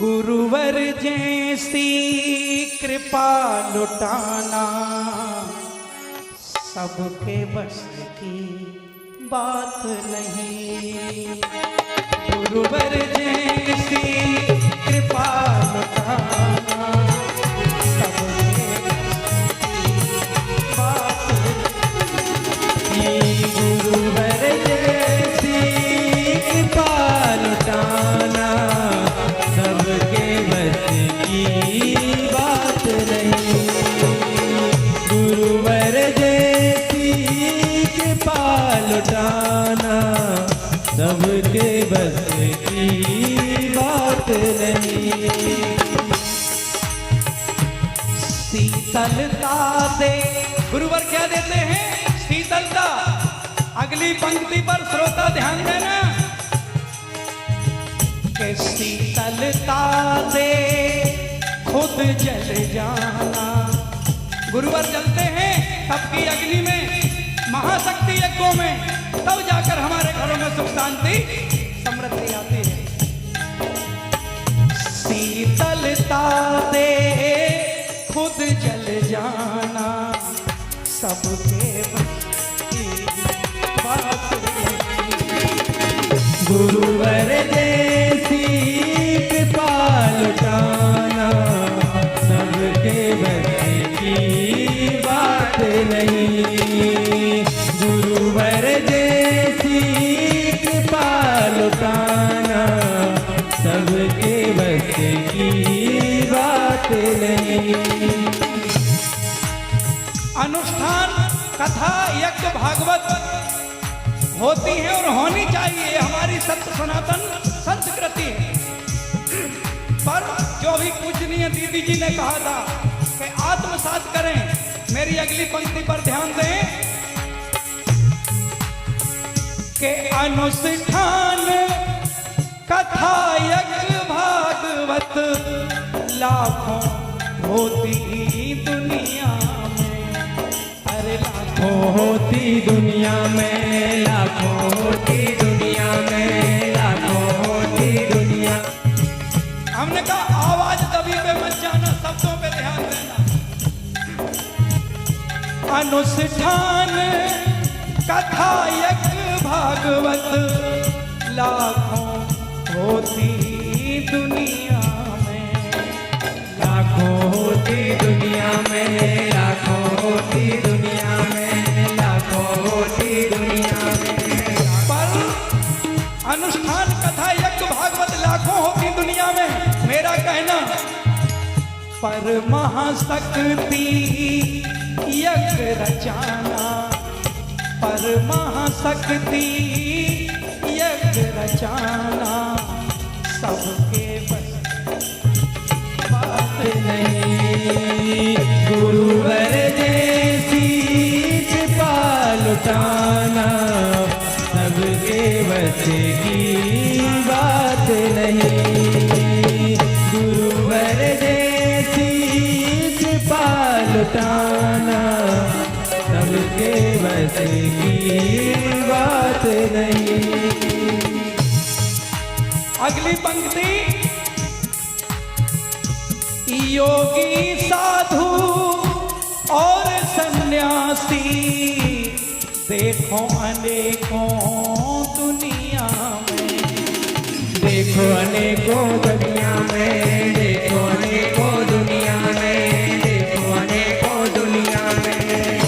गुरुवर जैसी कृपा लुटाना सबके बस की बात नहीं। गुरुवर जैसी कृपा लुटाना सबके बस की बात नहीं। गुरुवर जैसी कृपा लुटाना सबके बस की बात नहीं। गुरुवर जैसी कृपा लुटाना सबके बस की बात नहीं। शीतलता दे गुरुवर क्या देते हैं? शीतलता। अगली पंक्ति पर श्रोता ध्यान देना कि शीतलता दे खुद जल जाना। गुरुवर जलते हैं तब की अग्नि में, महाशक्ति यज्ञों में, तब जाकर हमारे घरों में सुख शांति समृद्धि आती है। शीतलता दे खुद जल जाना सबके बस की बात नहीं। गुरुवर जैसी कृपा लुटाना सबके बस की बात नहीं। गुरुवर जैसी कृपा लुटाना सबके बस की बात नहीं। अनुष्ठान, कथा, यज्ञ, भागवत होती है और होनी चाहिए, हमारी सत्य सनातन संस्कृति है। पर जो भी पूजनीय दीदी जी ने कहा था कि आत्मसात करें, मेरी अगली पंक्ति पर ध्यान दें कि अनुष्ठान, कथा, यज्ञ, भागवत लाखों होती दुनिया में। अरे लाखों होती दुनिया में, लाखों होती दुनिया में, लाखों होती दुनिया। हमने कहा आवाज दबी पे मत जाना, शब्दों पे ध्यान देना। अनुष्ठान, कथा, यज्ञ, भागवत लाखों होती दुनिया में। लाखों होती दुनिया में, लाखों होती दुनिया में, लाखों होती दुनिया में। पर अनुष्ठान, कथा, यज्ञ, भागवत लाखों होती दुनिया में। मेरा कहना पर महाशक्ति यज्ञ रचाना, पर महाशक्ति यज्ञ रचाना सबके बस बात नहीं। गुरुवर जैसी कृपा लुटाना सबके बस की बात नहीं। गुरुवर जैसी कृपा लुटाना सबके बस की बात नहीं। अगली पंक्ति, योगी, साधु और सन्यासी देखो अनेकों दुनिया में। देखो अनेकों दुनिया में, देखो अनेकों दुनिया में, देखो अनेकों दुनिया में।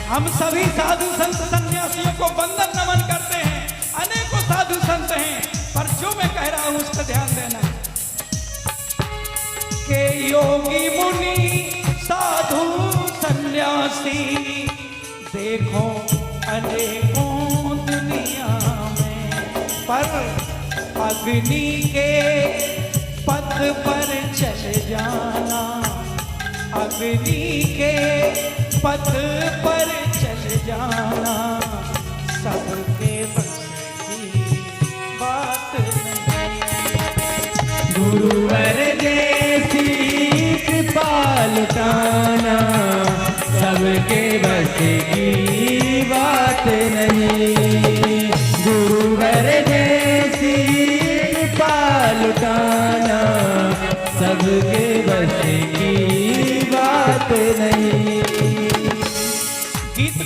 हम सभी साधु संत सन्यासियों को वंदन नमन करते हैं। अनेकों साधु संत हैं, पर जो मैं कह रहा हूं उस पर ध्यान देना के योगी, मुनि, साधु, सन्यासी देखो अनेकों दुनिया में। पर अग्नि के पथ पर चल जाना, अग्नि के पथ पर चल जाना सबके बस की बात नहीं। गुरुवर जैसी कृपा लुटाना सबके बस की बात नहीं। गुरुवर जैसी कृपा लुटाना सबके बस की बात नहीं। गीत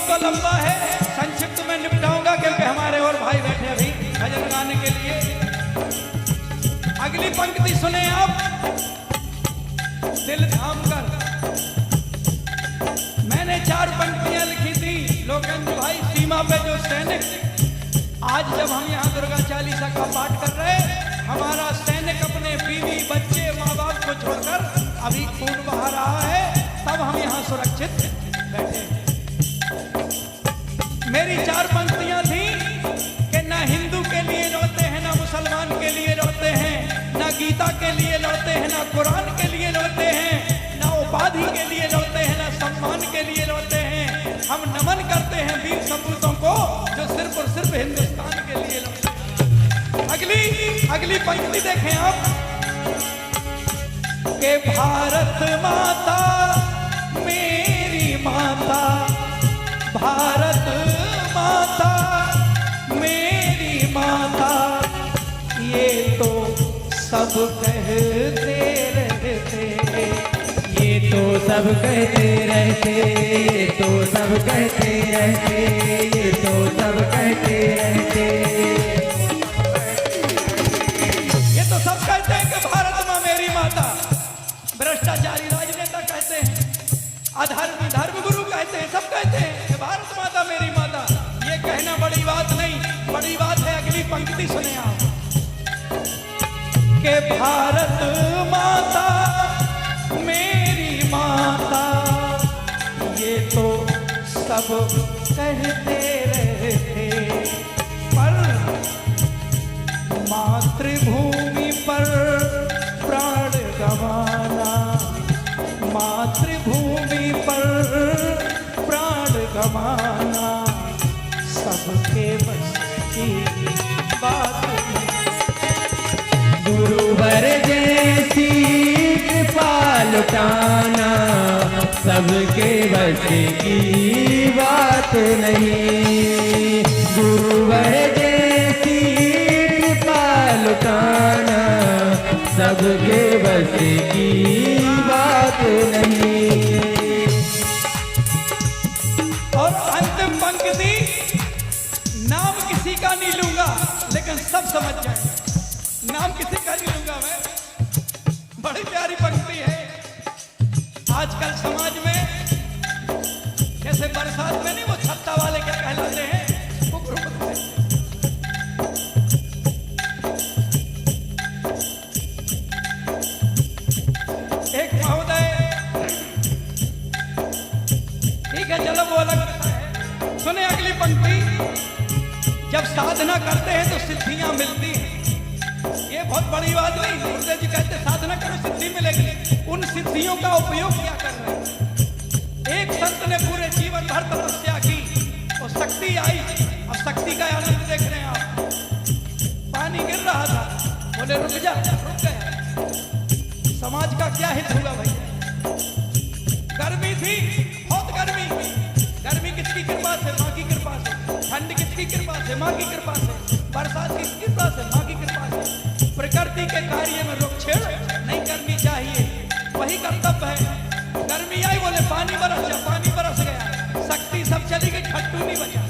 को लंबा है, संक्षिप्त में निपटाऊंगा क्योंकि हमारे और भाई बैठे अभी भजन गाने के लिए। अगली पंक्ति सुने आप, दिल थाम कर। मैंने 4 पंक्तियां लिखी थी लोकेंद्र भाई, सीमा पे जो सैनिक। आज जब हम यहाँ दुर्गा चालीसा का पाठ कर रहे, हमारा सैनिक अपने बीवी बच्चे माँ बाप को छोड़कर अभी खून बहा रहा है, तब हम यहाँ सुरक्षित बैठे। मेरी 4 पंक्तियां थी कि ना हिंदू के लिए लड़ते हैं, ना मुसलमान के लिए लड़ते हैं, ना गीता के लिए लड़ते हैं, ना कुरान के लिए लड़ते हैं, ना उपाधि के लिए लड़ते हैं, ना सम्मान के लिए लड़ते हैं। हम नमन करते हैं वीर सपूतों को जो सिर्फ और सिर्फ हिंदुस्तान के लिए लड़ते हैं। अगली पंक्ति देखें आप कि भारत माता मेरी माता, भारत माता मेरी माता, ये तो सब कहते रहते, ये तो सब कहते रहते, ये तो सब कहते रहते, ये तो सब कहते रहते। ये तो सब कहते हैं कि भारत माँ मेरी माता। भ्रष्टाचारी राजनेता कहते हैं, अधर्मी धर्मगुरु कहते हैं, सब कहते हैं कि भारत माता मेरी माता। ये कहना बड़ी बात नहीं, बड़ी बात है अगली पंक्ति सुने आप कि भारत माता मेरी माता, ये तो सब कहते रहते, पर मातृभूमि पर प्राण गंवाना, मातृभूमि पर प्राण गंवाना सबके बस की बात नहीं। गुरुवर जैसी कृपा लुटाना सबके बस की बात नहीं। गुरुवर जैसी कृपा लुटाना सबके बस की बात नहीं। और अंतिम पंक्ति, नाम किसी का नहीं लूंगा लेकिन सब समझ जाए, नाम किसी का नहीं लूंगा मैं। बड़ी प्यारी पंक्ति है। आजकल समाज में जैसे बरसात में नहीं वो छत्ता वाले क्या कहलाते हैं, वो ग्रुप होते हैं। एक महोदय, ठीक है चलो वो अलग है। सुने अगली पंक्ति, जब साधना करते हैं तो सिद्धियां मिलती हैं। ये बहुत बड़ी बात नहीं, गुरुदेव जी कहते साधना करो सिद्धि मिलेगी। उन सिद्धियों का उपयोग क्या कर रहे हैं? एक संत ने पूरे जीवन भर तपस्या की और शक्ति आई। अब शक्ति का आनंद देख रहे हैं आप। पानी गिर रहा था, बोले रुक जा, रुक गया। समाज का क्या हित हुआ भैया? गर्मी थी, बहुत गर्मी। गर्मी किसकी कृपा से? माँ की कृपा से। ठंड किसकी कृपा से? माँ की कृपा से। बरसात किसकी कृपा से? माँ की कृपा से। प्रकृति के कार्य में रोकछेड़ नहीं करनी चाहिए, वही कर्तव्य है। गर्मी आई, बोले पानी बरस जा, पानी बरस गया। शक्ति सब चली गई, खट्टू नहीं बचा।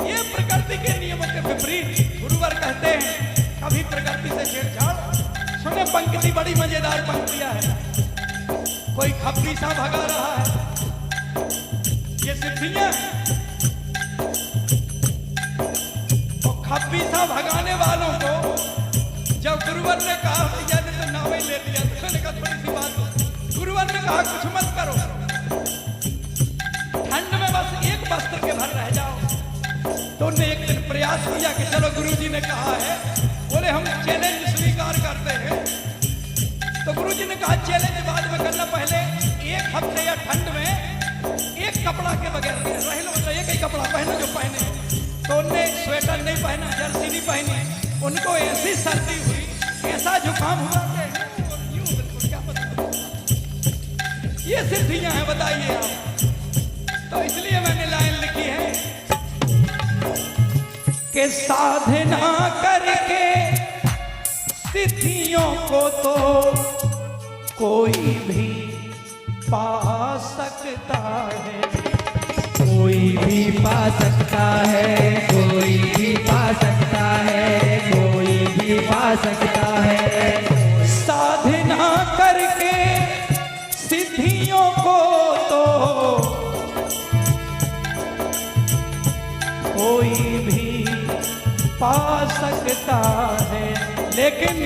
ये प्रकृति के नियमों के विपरीत गुरुवर कहते हैं कभी प्रकृति से छेड़छाड़। सुने पंक्ति, बड़ी मजेदार पंक्तियां है। कोई खप्पी सा भगा रहा है, ये सिद्धियां हैं। खप्पी सा भगाने वालों को जब गुरुवर ने कहा भैया ने तो नावे ले लिया, तो मैंने कहा थोड़ी सी बात। गुरुवर ने कहा कुछ मत करो, ठंड में बस एक वस्त्र के भर रह जाओ। तो उन्होंने एक दिन प्रयास किया कि चलो गुरुजी ने कहा है, बोले हम चैलेंज स्वीकार करते हैं। तो गुरुजी ने कहा चैलेंज बाद में करना, पहले एक हफ्ते या ठंड में एक कपड़ा के बगैर रह लो, तो एक ही कपड़ा पहनो जो पहने। तो उनने स्वेटर नहीं पहना, जर्सी नहीं पहनी। उनको ऐसी सर्दी हुई, ऐसा जुकाम हुआ कि यूं बिल्कुल क्या पता। ये सिद्धियां हैं, बताइए आप। तो इसलिए मैंने लाइन लिखी है कि साधना करके सिद्धियों को तो कोई भी पा सकता है। कोई भी पा सकता है, कोई भी पा सकता है, कोई भी पा सकता है। साधना करके सिद्धियों को तो कोई भी पा सकता है। लेकिन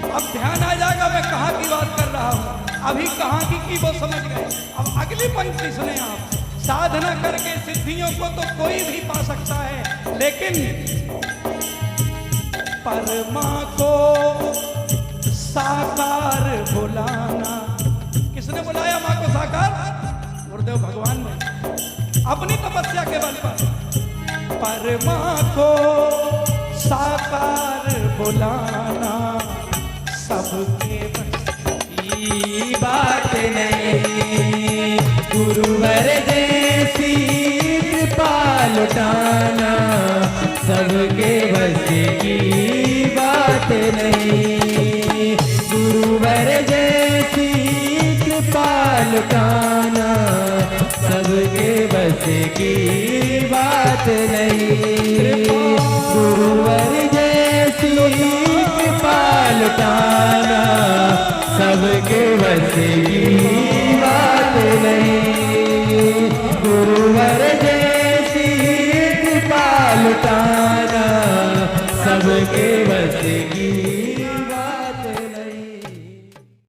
अब ध्यान आ जाएगा मैं कहाँ की बात कर रहा हूं, अभी कहाँ की वो समझ गए। अब अगली पंक्ति सुने आप, साधना करके सिद्धियों को तो कोई भी पा सकता है, लेकिन परमा को साकार बुलाना। किसने बुलाया मां को साकार? गुरुदेव भगवान ने अपनी तपस्या के बल पर परमा को साकार बुलाना सबके बस की बात नहीं, गुरुवर जैसी कृपा लुटाना सबके बस की बात नहीं। गुरुवर जैसी कृपा लुटाना सबके बस की बात नहीं। गुरुवर जैसी कृपा लुटाना सबके बस की